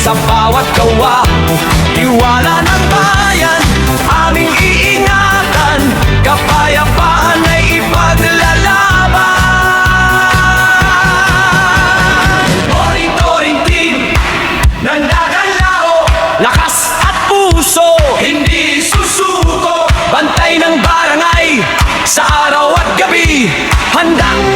sa bawat gawa. Tiwala ng bayan, aming iingatan, kapayapaan ay ipaglalaban. Monitoring team, nandadalao, lakas at puso, hindi susuko. Bantay ng barangay, sa araw at gabi, handang